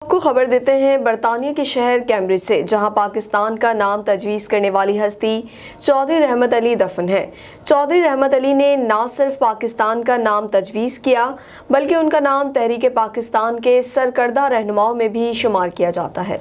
آپ کو خبر دیتے ہیں برطانیہ کے شہر کیمبرج سے، جہاں پاکستان کا نام تجویز کرنے والی ہستی چودھری رحمت علی دفن ہے۔ چودھری رحمت علی نے نہ صرف پاکستان کا نام تجویز کیا بلکہ ان کا نام تحریک پاکستان کے سرکردہ رہنماؤں میں بھی شمار کیا جاتا ہے۔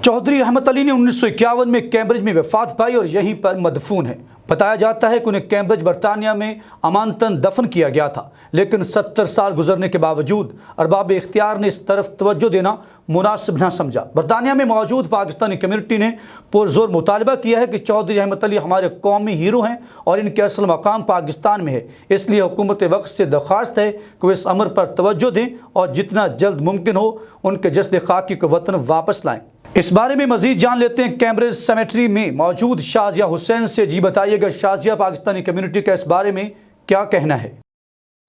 چودھری رحمت علی نے 1951 میں کیمبرج میں وفات پائی اور یہیں پر مدفون ہے۔ بتایا جاتا ہے کہ انہیں کیمبرج برطانیہ میں امانتاً دفن کیا گیا تھا، لیکن 70 سال گزرنے کے باوجود ارباب اختیار نے اس طرف توجہ دینا مناسب نہ سمجھا۔ برطانیہ میں موجود پاکستانی کمیونٹی نے پرزور مطالبہ کیا ہے کہ چودھری رحمت علی ہمارے قومی ہیرو ہیں اور ان کے اصل مقام پاکستان میں ہے، اس لیے حکومت وقت سے درخواست ہے کہ وہ اس امر پر توجہ دیں اور جتنا جلد ممکن ہو ان کے جسد خاکی کو وطن واپس لائیں۔ اس بارے میں مزید جان لیتے ہیں کیمبرج سیمیٹری میں موجود شازیہ حسین سے۔ جی بتائیے گا شازیہ، پاکستانی کمیونٹی کا اس بارے میں کیا کہنا ہے؟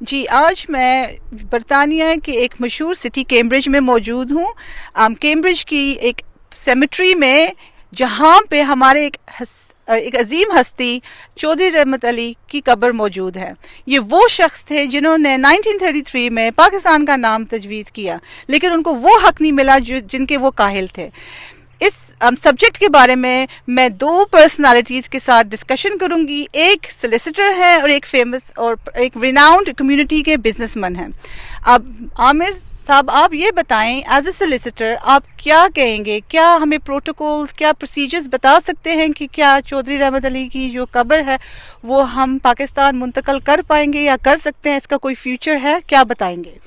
جی، آج میں برطانیہ کے ایک مشہور سٹی کیمبرج میں موجود ہوں۔ کیمبرج کی ایک سیمیٹری میں، جہاں پہ ہمارے ایک عظیم ہستی چودھری رحمت علی کی قبر موجود ہے۔ یہ وہ شخص تھے جنہوں نے 1933 میں پاکستان کا نام تجویز کیا، لیکن ان کو وہ حق نہیں ملا جن کے وہ کاہل تھے۔ اس سبجیکٹ کے بارے میں دو پرسنالٹیز کے ساتھ ڈسکشن کروں گی۔ ایک سلیسیٹر ہے اور ایک فیمس اور ایک ریناؤنڈ کمیونٹی کے بزنس مین ہیں۔ اب عامر صاحب، آپ یہ بتائیں، ایز اے سلیسیٹر آپ کیا کہیں گے؟ کیا ہمیں پروٹوکولز، کیا پروسیجرز بتا سکتے ہیں کہ کیا چودھری رحمت علی کی جو قبر ہے وہ ہم پاکستان منتقل کر پائیں گے یا کر سکتے ہیں؟ اس کا کوئی فیوچر ہے؟ کیا بتائیں گے؟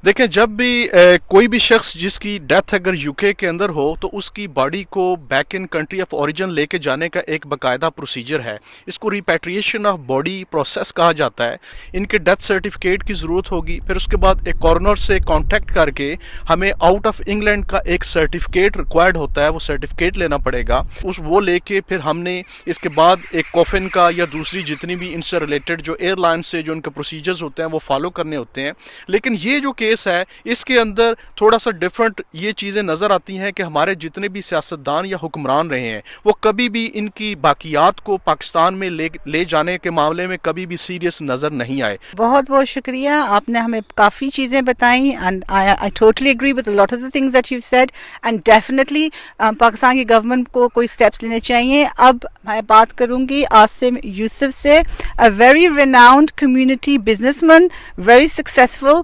دیکھیں، جب بھی کوئی بھی شخص جس کی ڈیتھ اگر یو کے اندر ہو تو اس کی باڈی کو back in country of origin لے کے جانے کا ایک باقاعدہ پروسیجر ہے۔ اس کو ریپیٹریشن آف باڈی پروسیس کہا جاتا ہے۔ ان کے ڈیتھ سرٹیفکیٹ کی ضرورت ہوگی، پھر اس کے بعد ایک کورنر سے کانٹیکٹ کر کے ہمیں آؤٹ آف انگلینڈ کا ایک سرٹیفکیٹ ریکوائرڈ ہوتا ہے، وہ سرٹیفکیٹ لینا پڑے گا۔ وہ لے کے پھر ہم نے اس کے بعد ایک کوفن کا یا دوسری جتنی بھی ان سے ریلیٹڈ جو ایئر لائن سے جو ان کے پروسیجرز ہوتے ہیں وہ فالو کرنے ہوتے ہیں۔ لیکن یہ جو کیس ہے، اس کے اندر تھوڑا سا ڈیفرنٹ یہ چیزیں نظر آتی ہیں کہ ہمارے جتنے بھی سیاستدان یا حکمران رہے ہیں وہ کبھی بھی ان کی باقیات کو پاکستان میں لے جانے کے معاملے میں کبھی بھی سیریس نظر نہیں آئے۔ بہت بہت شکریہ، آپ نے ہمیں کافی چیزیں بتائیں and I totally agree with a lot of the things that you've said and definitely Pakistan کی گورنمنٹ کو کوئی اسٹیپس لینے چاہیے۔ اب میں بات کروں گی عاصم یوسف سے، a very renowned community businessman, very successful.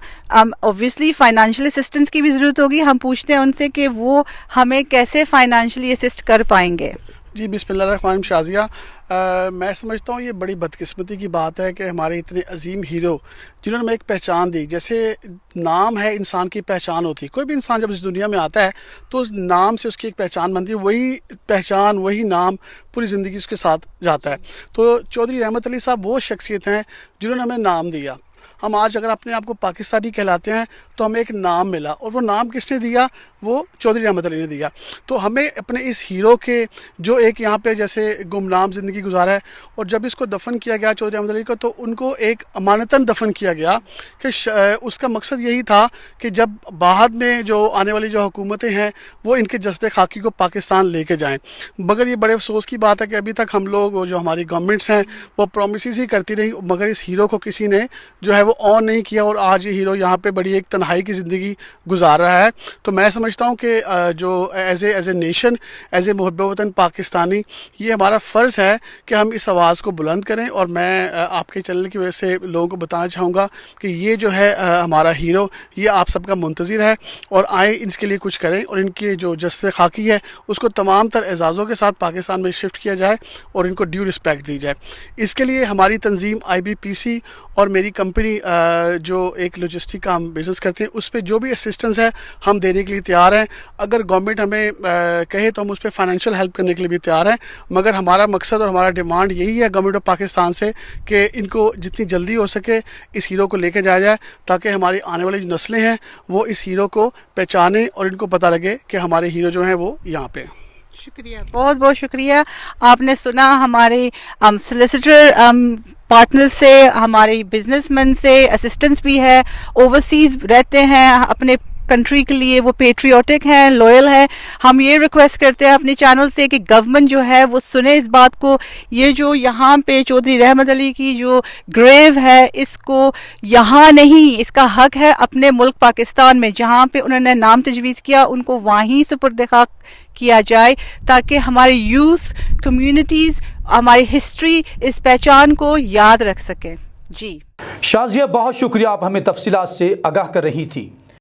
Obviously financial assistance کی بھی ضرورت ہوگی، ہم پوچھتے ہیں ان سے کہ وہ ہمیں کیسے فائنینشلی اسسٹ کر پائیں گے۔ جی، بسم اللہ الرحمن الرحیم۔ شازیہ، میں سمجھتا ہوں یہ بڑی بدقسمتی کی بات ہے کہ ہمارے اتنے عظیم ہیرو جنہوں نے ہمیں ایک پہچان دی، جیسے نام ہے انسان کی پہچان ہوتی ہے، کوئی بھی انسان جب اس دنیا میں آتا ہے تو اس نام سے اس کی ایک پہچان بنتی ہے، وہی پہچان وہی نام پوری زندگی اس کے ساتھ جاتا ہے۔ تو چودھری رحمت علی صاحب وہ شخصیت ہیں جنہوں نے ہمیں نام دیا۔ ہم آج اگر اپنے آپ کو پاکستانی کہلاتے ہیں تو ہمیں ایک نام ملا، اور وہ نام کس نے دیا؟ وہ چودھری رحمت علی نے دیا۔ تو ہمیں اپنے اس ہیرو کے جو ایک یہاں پہ جیسے گمنام زندگی گزارا ہے، اور جب اس کو دفن کیا گیا چودھری رحمت علی کو، تو ان کو ایک امانتاً دفن کیا گیا کہ اس کا مقصد یہی تھا کہ جب بعد میں جو آنے والی جو حکومتیں ہیں وہ ان کے جسد خاکی کو پاکستان لے کے جائیں۔ مگر یہ بڑے افسوس کی بات ہے کہ ابھی تک ہم لوگ جو ہماری گورنمنٹس ہیں وہ پرومسز ہی کرتی رہی، مگر اس ہیرو کو کسی نے جو ہے وہ آن نہیں کیا، اور آج یہ ہیرو یہاں پہ بڑی ایک تنہائی کی زندگی گزار رہا ہے۔ تو میں سمجھتا ہوں کہ جو as a nation, as a محب وطن پاکستانی، یہ ہمارا فرض ہے کہ ہم اس آواز کو بلند کریں، اور میں آپ کے چینل کی وجہ سے لوگوں کو بتانا چاہوں گا کہ یہ جو ہے ہمارا ہیرو، یہ آپ سب کا منتظر ہے، اور آئیں اس کے لیے کچھ کریں، اور ان کی جو جسد خاکی ہے اس کو تمام تر اعزازوں کے ساتھ پاکستان میں شفٹ کیا جائے اور ان کو ڈیو رسپیکٹ دی جائے۔ اس کے لیے ہماری تنظیم IBPC اور میری کمپنی جو ایک لوجسٹک کا ہم بزنس کرتے ہیں، اس پہ جو بھی اسسٹنس ہے ہم دینے کے لیے تیار ہیں۔ اگر گورنمنٹ ہمیں کہے تو ہم اس پہ فائنینشیل ہیلپ کرنے کے لیے بھی تیار ہیں، مگر ہمارا مقصد اور ہمارا ڈیمانڈ یہی ہے گورنمنٹ آف پاکستان سے کہ ان کو جتنی جلدی ہو سکے اس ہیرو کو لے کے جایا جائے، تاکہ ہماری آنے والی جو نسلیں ہیں وہ اس ہیرو کو پہچانیں اور ان کو پتہ لگے کہ ہمارے ہیرو جو ہیں وہ یہاں پہ۔ شکریہ، بہت بہت شکریہ۔ آپ نے سنا ہمارے سلیسیٹر پارٹنر سے، ہمارے بزنس مین سے، اسسٹنٹس بھی ہے، اوورسیز رہتے ہیں، اپنے کنٹری کے لیے وہ پیٹریوٹک ہیں, لوئل ہیں. ہم یہ ریکویسٹ کرتے ہیں اپنے چینل سے کہ گورنمنٹ جو ہے وہ سنے اس بات کو. یہ جو یہاں پہ چودھری رحمت علی کی جو گریو ہے, اس کو یہاں نہیں, اس کا حق ہے اپنے ملک پاکستان میں جہاں پہ انہوں نے نام تجویز کیا, ان کو وہیں سپرد خاک کیا جائے تاکہ ہمارے یوتھ کمیونٹیز ہماری ہسٹری اس پہچان کو یاد رکھ سکیں. جی شازیہ بہت شکریہ, آپ ہمیں تفصیلات سے آگاہ کر رہی تھی.